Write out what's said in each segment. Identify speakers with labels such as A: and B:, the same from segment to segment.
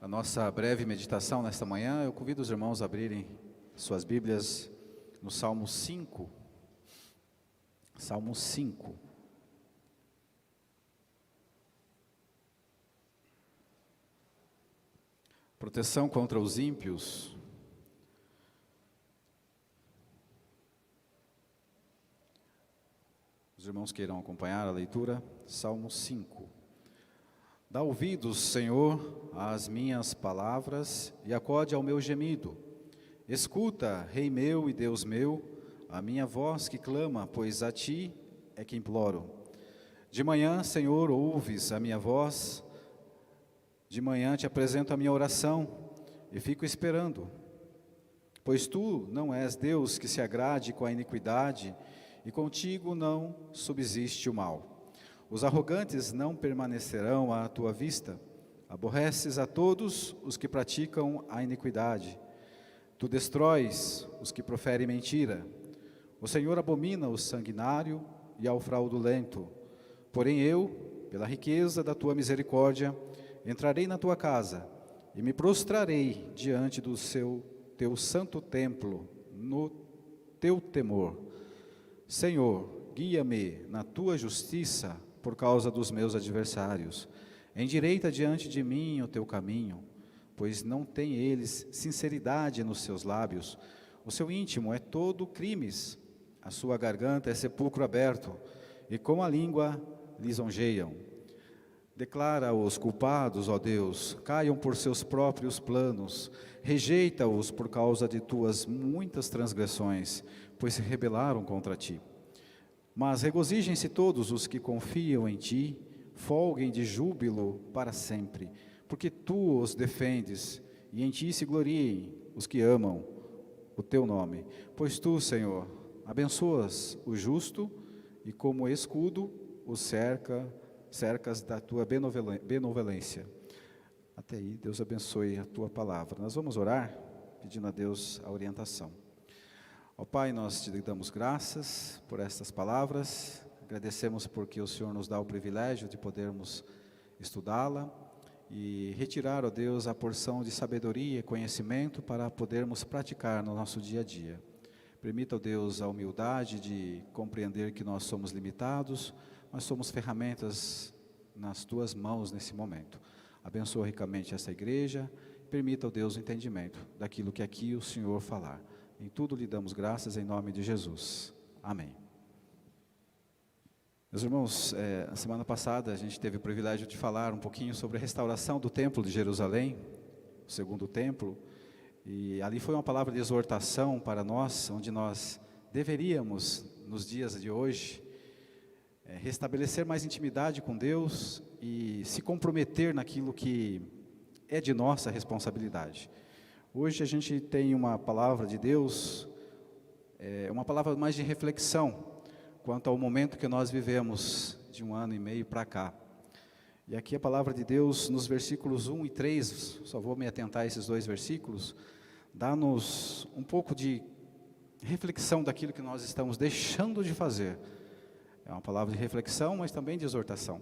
A: a nossa breve meditação nesta manhã, eu convido os irmãos a abrirem suas Bíblias no Salmo 5. Salmo 5. Proteção contra os ímpios. Os irmãos queiram acompanhar a leitura, Salmo 5. Dá ouvidos, Senhor, às minhas palavras e acode ao meu gemido. Escuta, Rei meu e Deus meu, a minha voz que clama, pois a Ti é que imploro. De manhã, Senhor, ouves a minha voz, de manhã te apresento a minha oração e fico esperando. Pois Tu não és Deus que se agrade com a iniquidade e contigo não subsiste o mal. Os arrogantes não permanecerão à tua vista. Aborreces a todos os que praticam a iniquidade. Tu destróis os que proferem mentira. O Senhor abomina o sanguinário e ao fraudulento. Porém eu, pela riqueza da tua misericórdia, entrarei na tua casa e me prostrarei diante do teu santo templo, no teu temor. Senhor, guia-me na tua justiça por causa dos meus adversários. Endireita diante de mim o teu caminho, pois não têm eles sinceridade nos seus lábios. O seu íntimo é todo crimes, a sua garganta é sepulcro aberto, e com a língua lisonjeiam. Declara-os culpados, ó Deus, caiam por seus próprios planos, rejeita-os por causa de tuas muitas transgressões, pois se rebelaram contra ti. Mas regozijem-se todos os que confiam em ti, folguem de júbilo para sempre, porque tu os defendes, e em ti se gloriem os que amam o teu nome. Pois tu, Senhor, abençoas o justo, e como escudo o cercas da tua benevolência. Até aí, Deus abençoe a tua palavra. Nós vamos orar, pedindo a Deus a orientação. Ó Pai, nós te damos graças por estas palavras, agradecemos porque o Senhor nos dá o privilégio de podermos estudá-la e retirar, ó Deus, a porção de sabedoria e conhecimento para podermos praticar no nosso dia a dia. Permita, ó Deus, a humildade de compreender que nós somos limitados, mas somos ferramentas nas tuas mãos nesse momento. Abençoa ricamente esta igreja, permita, ó Deus, o entendimento daquilo que aqui o Senhor falar. Em tudo lhe damos graças em nome de Jesus. Amém. Meus irmãos, na semana passada a gente teve o privilégio de falar um pouquinho sobre a restauração do templo de Jerusalém, o segundo templo, e ali foi uma palavra de exortação para nós, onde nós deveríamos, nos dias de hoje, restabelecer mais intimidade com Deus e se comprometer naquilo que é de nossa responsabilidade. Hoje a gente tem uma palavra de Deus, uma palavra mais de reflexão, quanto ao momento que nós vivemos de 1 ano e meio para cá. E aqui a palavra de Deus, nos versículos 1 e 3, só vou me atentar a esses dois versículos, dá-nos um pouco de reflexão daquilo que nós estamos deixando de fazer. É uma palavra de reflexão, mas também de exortação.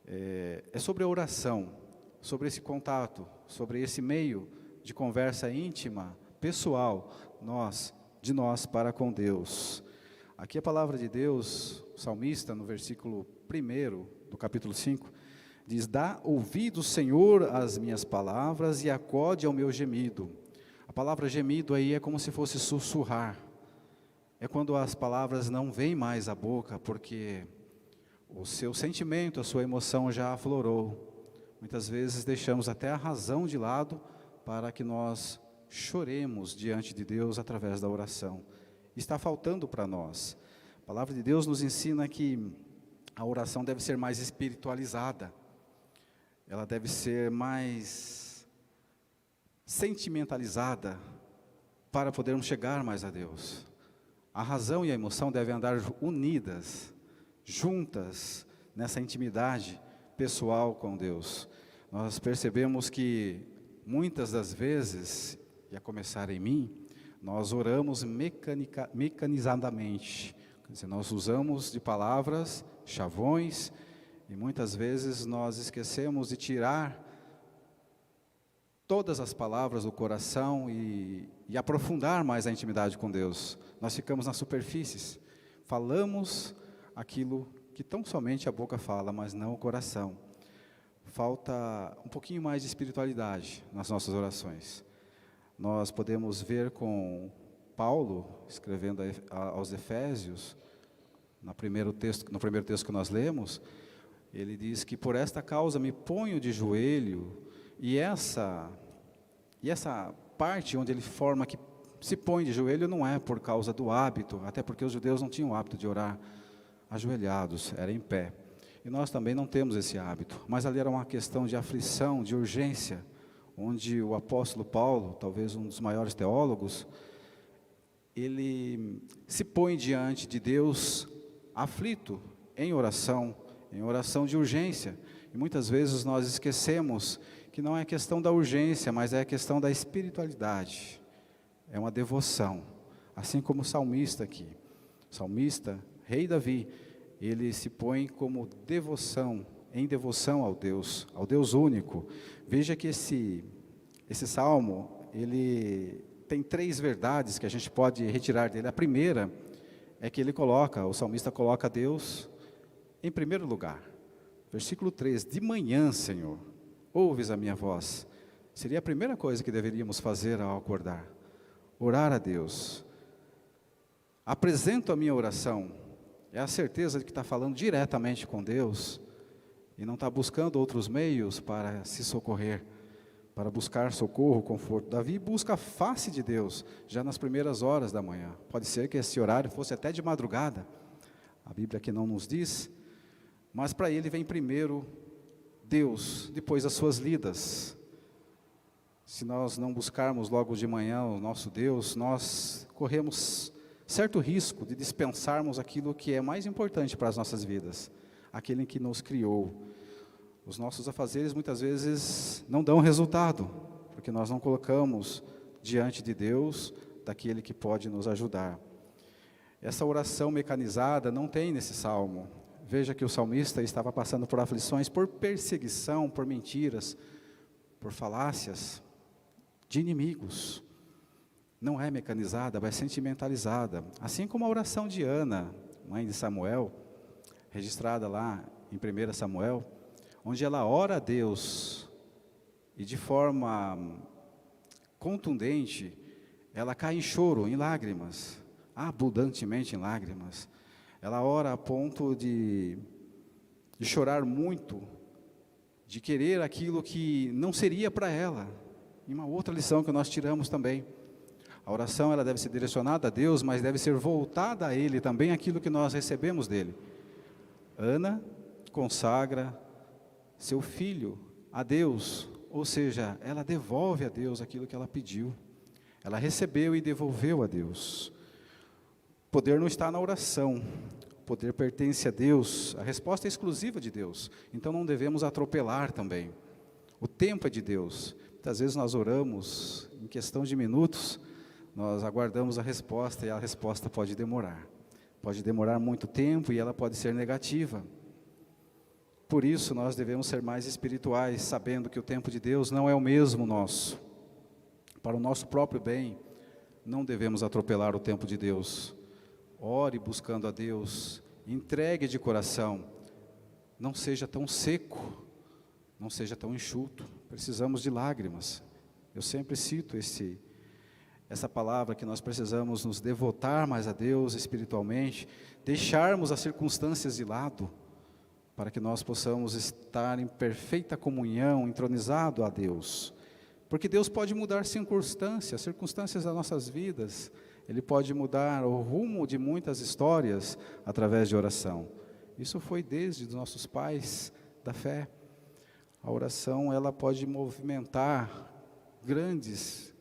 A: É sobre a oração, sobre esse contato, sobre esse meio de conversa íntima, pessoal, de nós para com Deus. Aqui a palavra de Deus, o salmista, no versículo 1 do capítulo 5, diz: dá ouvido, Senhor, às minhas palavras e acode ao meu gemido. A palavra gemido aí é como se fosse sussurrar. É quando as palavras não vêm mais à boca, porque o seu sentimento, a sua emoção já aflorou. Muitas vezes deixamos até a razão de lado para que nós choremos diante de Deus através da oração. Está faltando para nós. A palavra de Deus nos ensina que a oração deve ser mais espiritualizada. Ela deve ser mais sentimentalizada para podermos chegar mais a Deus. A razão e a emoção devem andar unidas, juntas, nessa intimidade pessoal com Deus. Nós percebemos que muitas das vezes, e a começar em mim, nós oramos mecanizadamente. Quer dizer, nós usamos de palavras, chavões, e muitas vezes nós esquecemos de tirar todas as palavras do coração e aprofundar mais a intimidade com Deus. Nós ficamos nas superfícies, falamos aquilo que tão somente a boca fala, mas não o coração. Falta um pouquinho mais de espiritualidade nas nossas orações. Nós podemos ver com Paulo, escrevendo aos Efésios, no primeiro texto que nós lemos, ele diz que por esta causa me ponho de joelho, e essa parte onde ele forma que se põe de joelho não é por causa do hábito, até porque os judeus não tinham o hábito de orar ajoelhados, era em pé. E nós também não temos esse hábito, mas ali era uma questão de aflição, de urgência, onde o apóstolo Paulo, talvez um dos maiores teólogos, ele se põe diante de Deus aflito, em oração de urgência. E muitas vezes nós esquecemos que não é questão da urgência, mas é a questão da espiritualidade. É uma devoção, assim como o salmista aqui. O salmista, rei Davi, ele se põe como devoção, em devoção ao Deus único. Veja que esse salmo, ele tem 3 verdades que a gente pode retirar dele. A primeira é que o salmista coloca Deus em primeiro lugar. Versículo 3, de manhã, Senhor, ouves a minha voz. Seria a primeira coisa que deveríamos fazer ao acordar. Orar a Deus. Apresento a minha oração. É a certeza de que está falando diretamente com Deus e não está buscando outros meios para se socorrer, para buscar socorro, conforto. Davi busca a face de Deus já nas primeiras horas da manhã. Pode ser que esse horário fosse até de madrugada. A Bíblia aqui não nos diz, mas para ele vem primeiro Deus, depois as suas lidas. Se nós não buscarmos logo de manhã o nosso Deus, nós corremos certo risco de dispensarmos aquilo que é mais importante para as nossas vidas, aquele que nos criou. Os nossos afazeres muitas vezes não dão resultado, porque nós não colocamos diante de Deus daquele que pode nos ajudar. Essa oração mecanizada não tem nesse salmo. Veja que o salmista estava passando por aflições, por perseguição, por mentiras, por falácias de inimigos. Não é mecanizada, mas é sentimentalizada. Assim como a oração de Ana, mãe de Samuel, registrada lá em 1 Samuel, onde ela ora a Deus e de forma contundente, ela cai em choro, em lágrimas, abundantemente em lágrimas. Ela ora a ponto de chorar muito, de querer aquilo que não seria para ela. E uma outra lição que nós tiramos também. A oração ela deve ser direcionada a Deus, mas deve ser voltada a Ele também aquilo que nós recebemos dEle. Ana consagra seu filho a Deus, ou seja, ela devolve a Deus aquilo que ela pediu. Ela recebeu e devolveu a Deus. O poder não está na oração, o poder pertence a Deus, a resposta é exclusiva de Deus, então não devemos atropelar também. O tempo é de Deus. Muitas vezes nós oramos, em questão de minutos, nós aguardamos a resposta e a resposta pode demorar muito tempo e ela pode ser negativa. Por isso nós devemos ser mais espirituais, sabendo que o tempo de Deus não é o mesmo nosso. Para o nosso próprio bem, não devemos atropelar o tempo de Deus. Ore buscando a Deus, entregue de coração, não seja tão seco, não seja tão enxuto. Precisamos de lágrimas. Eu sempre cito essa palavra que nós precisamos nos devotar mais a Deus espiritualmente, deixarmos as circunstâncias de lado, para que nós possamos estar em perfeita comunhão, entronizado a Deus. Porque Deus pode mudar circunstâncias das nossas vidas. Ele pode mudar o rumo de muitas histórias através de oração. Isso foi desde os nossos pais da fé. A oração, ela pode movimentar grandes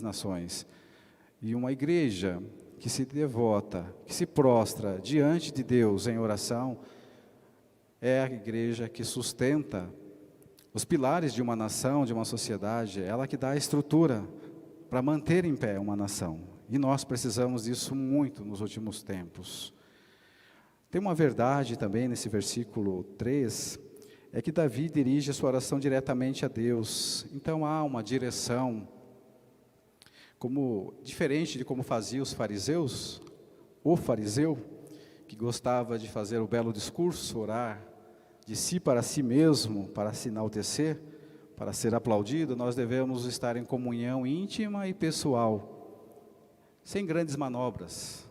A: nações. E uma igreja que se devota, que se prostra diante de Deus em oração, é a igreja que sustenta os pilares de uma nação, de uma sociedade, ela que dá a estrutura para manter em pé uma nação. E nós precisamos disso muito nos últimos tempos. Tem uma verdade também nesse versículo 3, é que Davi dirige a sua oração diretamente a Deus. Então há uma direção, diferente de como faziam os fariseus, o fariseu, que gostava de fazer o belo discurso, orar de si para si mesmo, para se enaltecer, para ser aplaudido. Nós devemos estar em comunhão íntima e pessoal, sem grandes manobras,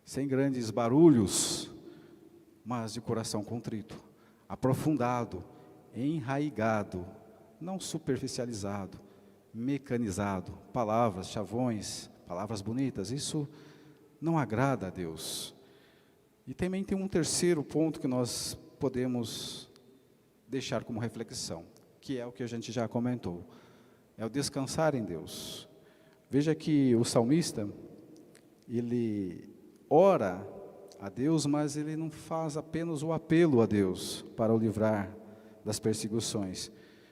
A: sem grandes barulhos, mas de coração contrito, aprofundado, enraigado, não superficializado, mecanizado, palavras, chavões, palavras bonitas. Isso não agrada a Deus. E também tem um terceiro ponto que nós podemos deixar como reflexão, que é o que a gente já comentou, é o descansar em Deus. Veja que o salmista, ele ora a Deus, mas ele não faz apenas o apelo a Deus para o livrar das perseguições,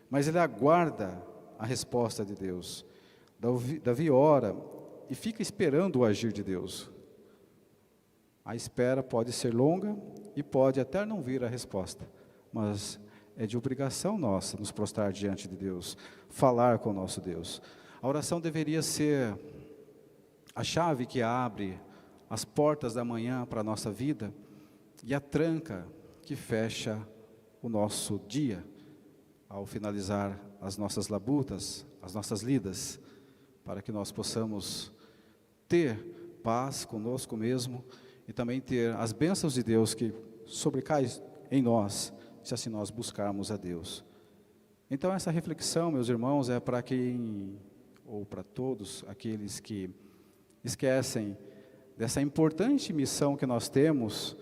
A: mas ele aguarda a resposta de Deus. Davi ora e fica esperando o agir de Deus. A espera pode ser longa e pode até não vir a resposta, mas é de obrigação nossa nos prostrar diante de Deus, falar com o nosso Deus. A oração deveria ser a chave que abre as portas da manhã para a nossa vida e a tranca que fecha o nosso dia, ao finalizar as nossas labutas, as nossas lidas, para que nós possamos ter paz conosco mesmo e também ter as bênçãos de Deus que sobrecaem em nós, se assim nós buscarmos a Deus. Então essa reflexão, meus irmãos, é para quem, ou para todos aqueles que esquecem dessa importante missão que nós temos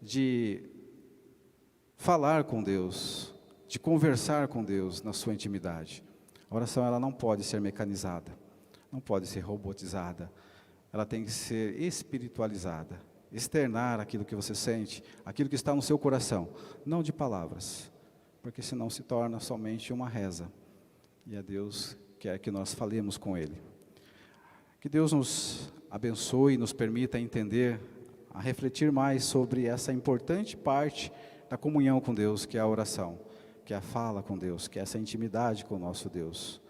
A: de falar com Deus, de conversar com Deus na sua intimidade. A oração, ela não pode ser mecanizada, não pode ser robotizada, ela tem que ser espiritualizada, externar aquilo que você sente, aquilo que está no seu coração, não de palavras, porque senão se torna somente uma reza, e a Deus quer que nós falemos com Ele. Que Deus nos abençoe e nos permita entender, a refletir mais sobre essa importante parte da comunhão com Deus, que é a oração, que é a fala com Deus, que é essa intimidade com o nosso Deus.